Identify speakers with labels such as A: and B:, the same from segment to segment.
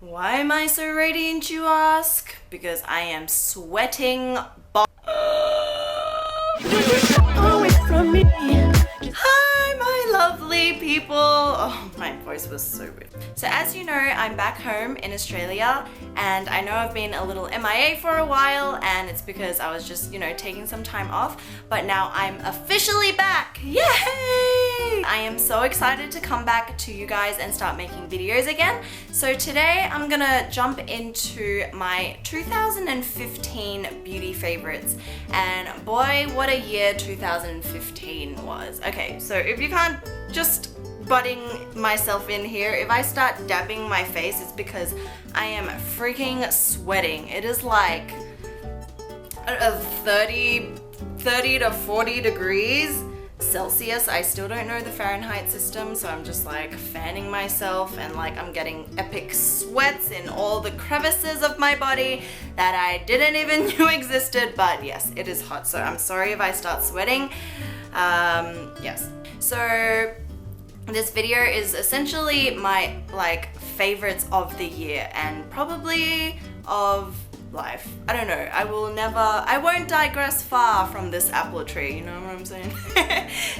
A: Why am I so radiant, you ask? Because I am sweating away from me. Hi, my lovely people. Oh, my voice was so weird. So as you know, I'm back home in Australia, and I know I've been a little MIA for a while, and it's because I was just, taking some time off, but now I'm officially back. Yay! I am so excited to come back to you guys and start making videos again. So today I'm gonna jump into my 2015 beauty favorites, and boy, what a year 2015 was. Okay, so if you can't just butting myself in here, if I start dabbing my face, it's because I am freaking sweating. It is like 30 to 40 degrees Celsius. I still don't know the Fahrenheit system, so I'm just like fanning myself, and like I'm getting epic sweats in all the crevices of my body that I didn't even know existed. But yes, it is hot, so I'm sorry if I start sweating. Yes, so this video is essentially my favorites of the year and probably of life. I don't know, I won't digress far from this apple tree, you know what I'm saying?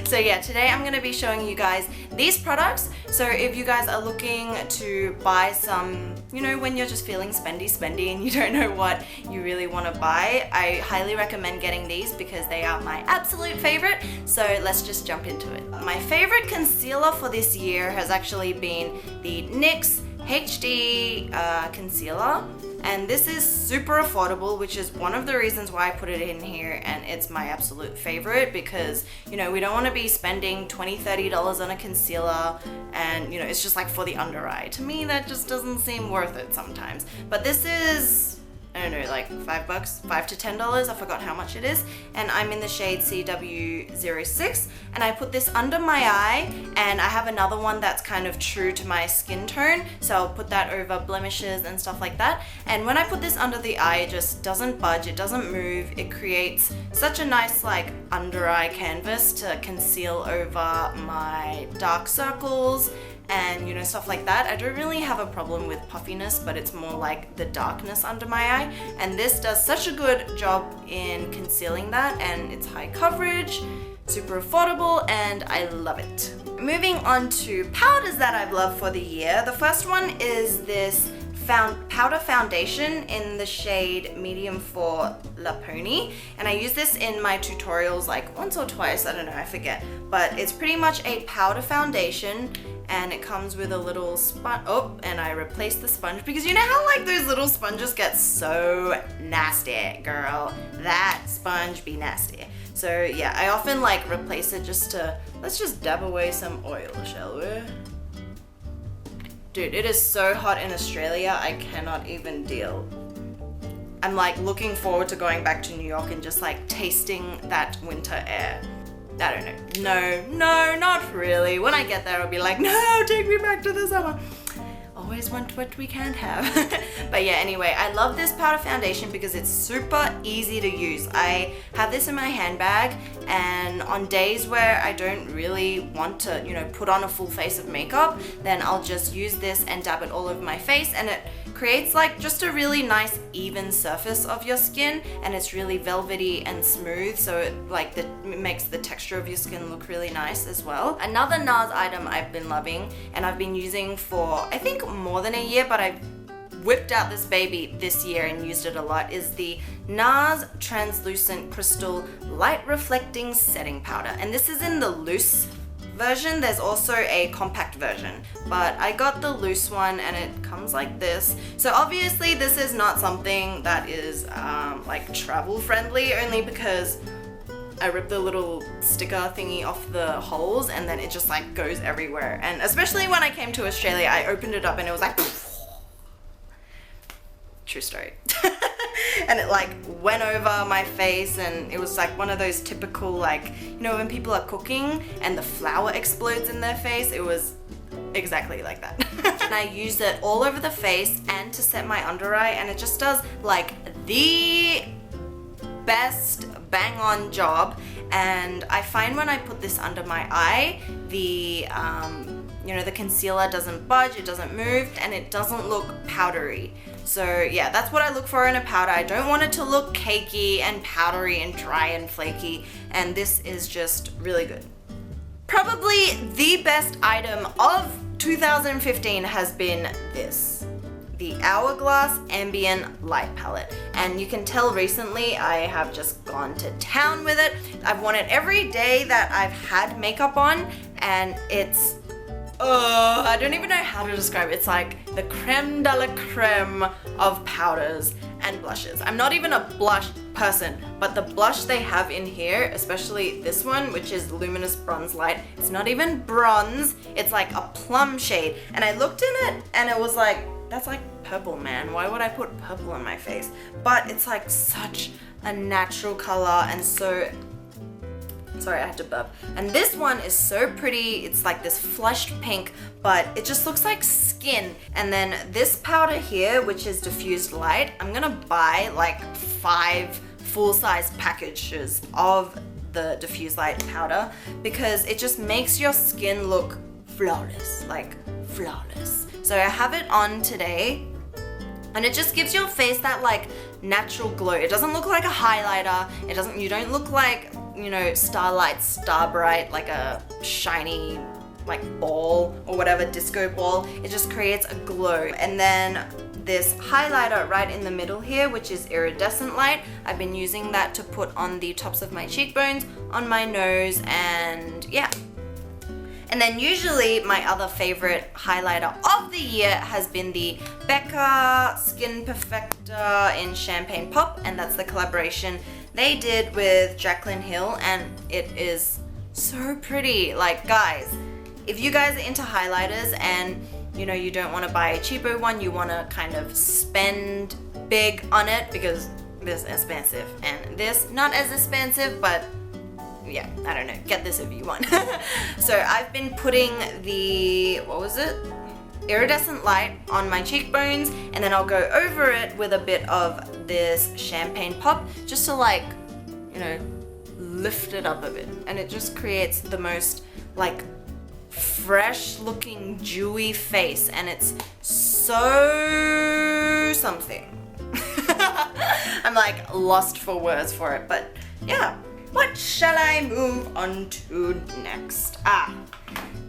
A: So yeah, today I'm gonna be showing you guys these products. So if you guys are looking to buy some, when you're just feeling spendy and you don't know what you really want to buy, I highly recommend getting these because they are my absolute favorite. So let's just jump into it. My favorite concealer for this year has actually been the NYX HD Concealer. And this is super affordable, which is one of the reasons why I put it in here, and it's my absolute favorite because, we don't want to be spending $20, $30 on a concealer and, it's just like for the under eye. To me, that just doesn't seem worth it sometimes. But this is, I don't know, like $5, $5 to $10, I forgot how much it is, and I'm in the shade CW06, and I put this under my eye, and I have another one that's kind of true to my skin tone, so I'll put that over blemishes and stuff like that. And when I put this under the eye, it just doesn't budge, it doesn't move, it creates such a nice under eye canvas to conceal over my dark circles and stuff like that. I don't really have a problem with puffiness, but it's more like the darkness under my eye, and this does such a good job in concealing that, and it's high coverage, super affordable, and I love it. Moving on to powders that I've loved for the year. The first one is this powder foundation in the shade medium for Laponie, and I use this in my tutorials like once or twice, I don't know, I forget, but it's pretty much a powder foundation, and it comes with a little sponge. Oh, and I replaced the sponge because you know how those little sponges get so nasty, girl. That sponge be nasty. So yeah, I often replace it just to, let's just dab away some oil, shall we? Dude, it is so hot in Australia, I cannot even deal. I'm looking forward to going back to New York and just tasting that winter air. I don't know. No, not really. When I get there, I'll be like, no, take me back to the summer. Always want what we can't have. But yeah, anyway, I love this powder foundation because it's super easy to use. I have this in my handbag, and on days where I don't really want to, put on a full face of makeup, then I'll just use this and dab it all over my face, and it creates just a really nice even surface of your skin, and it's really velvety and smooth, so it makes the texture of your skin look really nice as well. Another NARS item I've been loving and I've been using for I think more than a year, but I've whipped out this baby this year and used it a lot, is the NARS Translucent Crystal Light Reflecting Setting Powder, and this is in the loose version. There's also a compact version, but I got the loose one and it comes like this. So obviously this is not something that is travel friendly, only because I ripped the little sticker thingy off the holes and then it just goes everywhere, and especially when I came to Australia, I opened it up and it was true story. And it went over my face, and it was one of those typical when people are cooking and the flour explodes in their face, it was exactly like that. And I used it all over the face and to set my under eye, and it just does the best bang on job. And I find when I put this under my eye, the you know, the concealer doesn't budge, it doesn't move, and it doesn't look powdery. So yeah, that's what I look for in a powder. I don't want it to look cakey and powdery and dry and flaky, and this is just really good. Probably the best item of 2015 has been this, the Hourglass Ambient Light Palette. And you can tell recently I have just gone to town with it. I've worn it every day that I've had makeup on, and it's I don't even know how to describe it. It's like the creme de la creme of powders and blushes. I'm not even a blush person, but the blush they have in here, especially this one, which is Luminous Bronze Light, it's not even bronze, it's like a plum shade. And I looked in it and it was like, that's like purple, man. Why would I put purple on my face? But it's like such a natural color and so... Sorry, I had to burp. And this one is so pretty. It's like this flushed pink, but it just looks like skin. And then this powder here, which is diffused light, I'm gonna buy like 5 full-size packages of the diffused light powder because it just makes your skin look flawless, like flawless. So I have it on today, and it just gives your face that like natural glow. It doesn't look like a highlighter. You don't look like, you know, Starlight Starbright, like a shiny like ball or whatever, disco ball. It just creates a glow. And then this highlighter right in the middle here, which is iridescent light. I've been using that to put on the tops of my cheekbones, on my nose, and yeah. And then usually my other favorite highlighter of the year has been the Becca Skin Perfector in Champagne Pop, and that's the collaboration they did with Jaclyn Hill, and it is so pretty. Like, guys, if you guys are into highlighters and you know you don't want to buy a cheapo one, you want to kind of spend big on it because this is expensive and this not as expensive, but yeah, I don't know, get this if you want. So I've been putting the, what was it? Iridescent light on my cheekbones, and then I'll go over it with a bit of this Champagne Pop just to, like, you know, lift it up a bit. And it just creates the most like fresh looking dewy face, and it's so something. I'm like lost for words for it, but yeah. What shall I move on to next?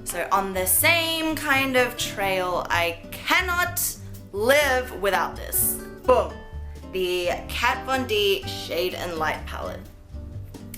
A: So on the same kind of trail, I cannot live without this. Boom. The Kat Von D Shade and Light Palette.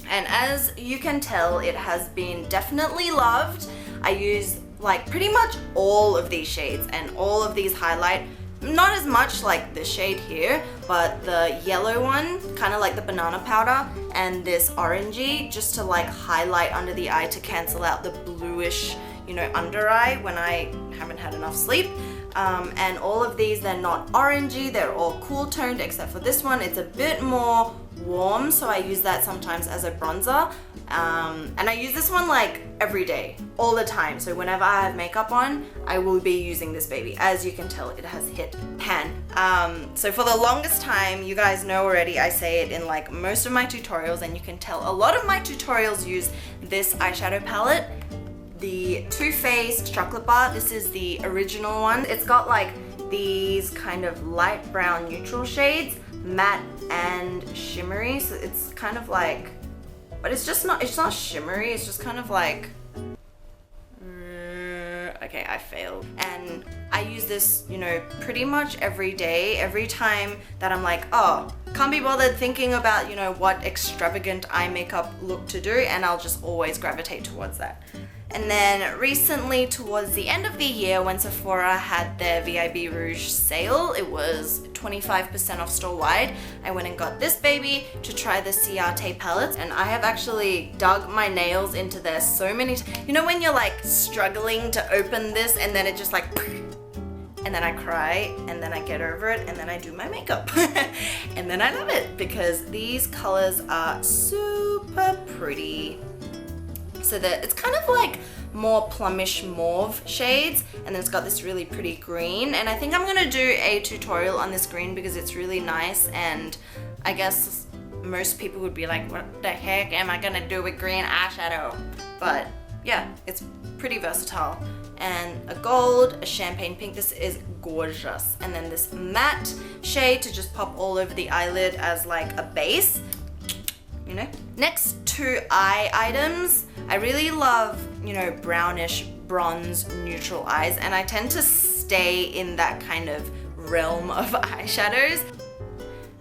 A: And as you can tell, it has been definitely loved. I use like pretty much all of these shades and all of these highlight. Not as much like this shade here, but the yellow one, kind of like the banana powder, and this orangey just to like highlight under the eye to cancel out the bluish, you know, under eye when I haven't had enough sleep. And all of these, they're not orangey, they're all cool toned except for this one. It's a bit more warm, so I use that sometimes as a bronzer. And I use this one like every day, all the time. So whenever I have makeup on, I will be using this baby. As you can tell, it has hit pan. So for the longest time, you guys know already, I say it in like most of my tutorials, and you can tell a lot of my tutorials use this eyeshadow palette. The Too Faced Chocolate Bar, this is the original one. It's got like these kind of light brown neutral shades, matte and shimmery. So it's kind of like, but it's not shimmery, it's just kind of like, okay, I failed. And I use this, you know, pretty much every day, every time that I'm like, oh, can't be bothered thinking about, you know, what extravagant eye makeup look to do, and I'll just always gravitate towards that. And then recently, towards the end of the year, when Sephora had their VIB Rouge sale, it was 25% off store-wide. I went and got this baby to try the Ciate palettes, and I have actually dug my nails into there so many times. You know when you're like struggling to open this and then it just like, and then I cry, and then I get over it, and then I do my makeup. And then I love it because these colors are super pretty. So that it's kind of like more plumish mauve shades, and then it's got this really pretty green, and I think I'm gonna do a tutorial on this green because it's really nice, and I guess most people would be like, what the heck am I gonna do with green eyeshadow? But yeah, it's pretty versatile. and a gold, a champagne pink. This is gorgeous. And then this matte shade to just pop all over the eyelid as like a base, you know. Next two eye items. I really love, you know, brownish bronze neutral eyes, and I tend to stay in that kind of realm of eyeshadows.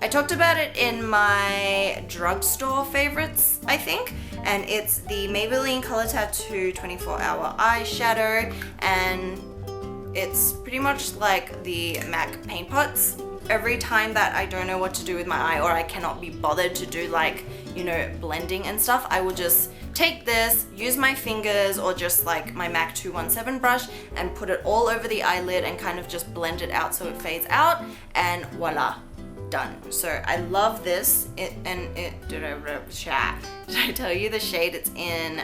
A: I talked about it in my drugstore favorites, I think, and it's the Maybelline Color Tattoo 24-Hour Eyeshadow, and it's pretty much like the MAC paint pots. Every time that I don't know what to do with my eye, or I cannot be bothered to do like, you know, blending and stuff, I will just take this, use my fingers or just like my MAC 217 brush and put it all over the eyelid and kind of just blend it out so it fades out, and voila, done. So I love this. Did I tell you the shade it's in?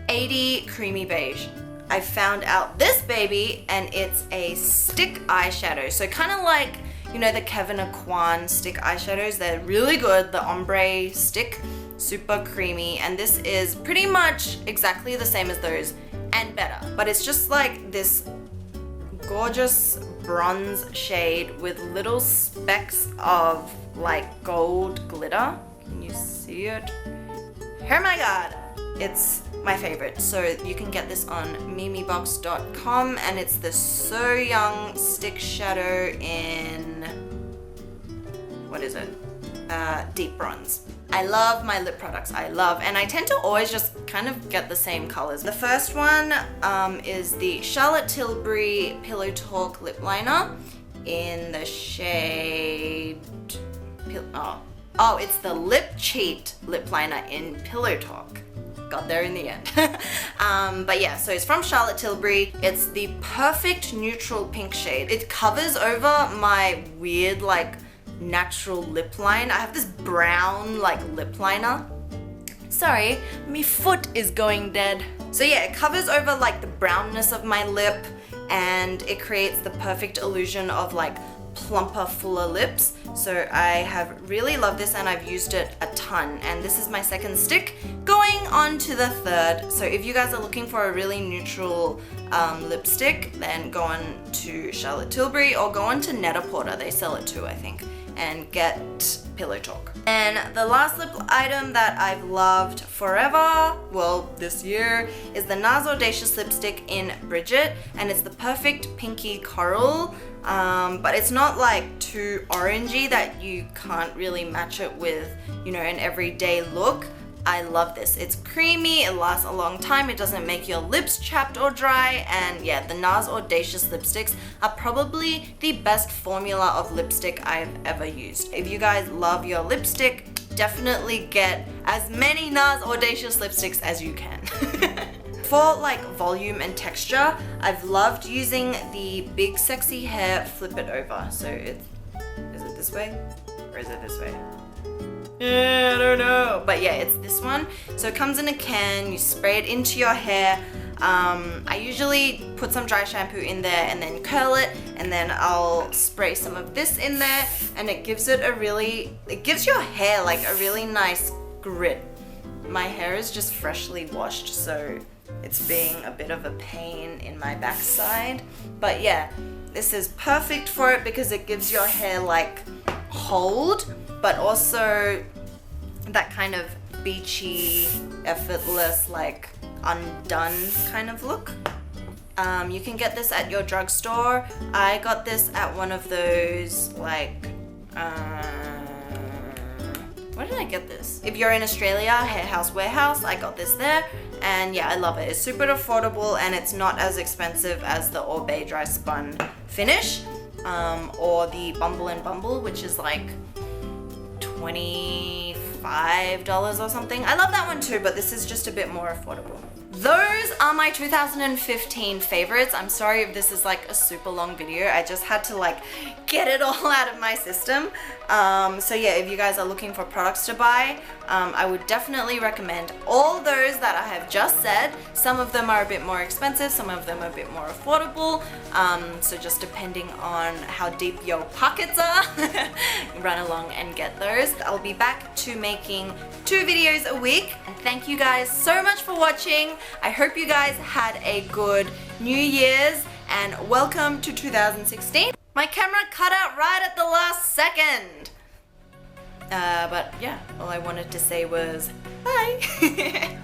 A: 80 Creamy Beige. I found out this baby, and it's a stick eyeshadow. So kind of like, you know, the Kevin Aquan stick eyeshadows. They're really good. The ombre stick, super creamy, and this is pretty much exactly the same as those and better. But it's just like this gorgeous bronze shade with little specks of like gold glitter. Can you see it? Oh my god, it's my favorite. So you can get this on mimibox.com, and it's the Soyoung Stick Shadow in, what is it? Deep bronze. I love my lip products, and I tend to always just kind of get the same colors. The first one is the Charlotte Tilbury Pillow Talk Lip Liner in the shade, it's the Lip Cheat Lipliner in Pillow Talk. Got there in the end. But yeah, so it's from Charlotte Tilbury. It's the perfect neutral pink shade. It covers over my weird like natural lip line. I have this brown like lip liner. Sorry, my foot is going dead. So yeah, it covers over like the brownness of my lip, and it creates the perfect illusion of like plumper, fuller lips. So I have really loved this, and I've used it a ton, and this is my second stick going on to the third. So if you guys are looking for a really neutral lipstick, then go on to Charlotte Tilbury or go on to Net-a-Porter. They sell it too, I think, and get Pillow Talk. And the last lip item that I've loved forever, well, this year, is the NARS Audacious Lipstick in Bridget, and it's the perfect pinky coral, but it's not like too orangey that you can't really match it with, you know, an everyday look. I love this. It's creamy, it lasts a long time, it doesn't make your lips chapped or dry, and yeah, the NARS Audacious lipsticks are probably the best formula of lipstick I've ever used. If you guys love your lipstick, definitely get as many NARS Audacious lipsticks as you can. For like volume and texture, I've loved using the Big Sexy Hair Flip It Over. So is it this way or is it this way? I don't know. But yeah, it's this one. So it comes in a can, you spray it into your hair. I usually put some dry shampoo in there and then curl it, and then I'll spray some of this in there, and it gives it it gives your hair like a really nice grit. My hair is just freshly washed, so it's being a bit of a pain in my backside. But yeah, this is perfect for it because it gives your hair like hold, but also that kind of beachy, effortless, like undone kind of look. You can get this at your drugstore. I got this at one of those like, where did I get this? If you're in Australia, Hair House Warehouse, I got this there. And yeah, I love it. It's super affordable, and it's not as expensive as the Orbe Dry Spun finish, or the Bumble and Bumble, which is like $25 or something. I love that one too, but this is just a bit more affordable. Those are my 2015 favorites. I'm sorry if this is like a super long video. I just had to like get it all out of my system. So yeah, if you guys are looking for products to buy, I would definitely recommend all those that I have just said. Some of them are a bit more expensive, some of them are a bit more affordable. So just depending on how deep your pockets are, run along and get those. I'll be back to making 2 videos a week. And thank you guys so much for watching. I hope you guys had a good New Year's, and welcome to 2016. My camera cut out right at the last second. But yeah, all I wanted to say was bye.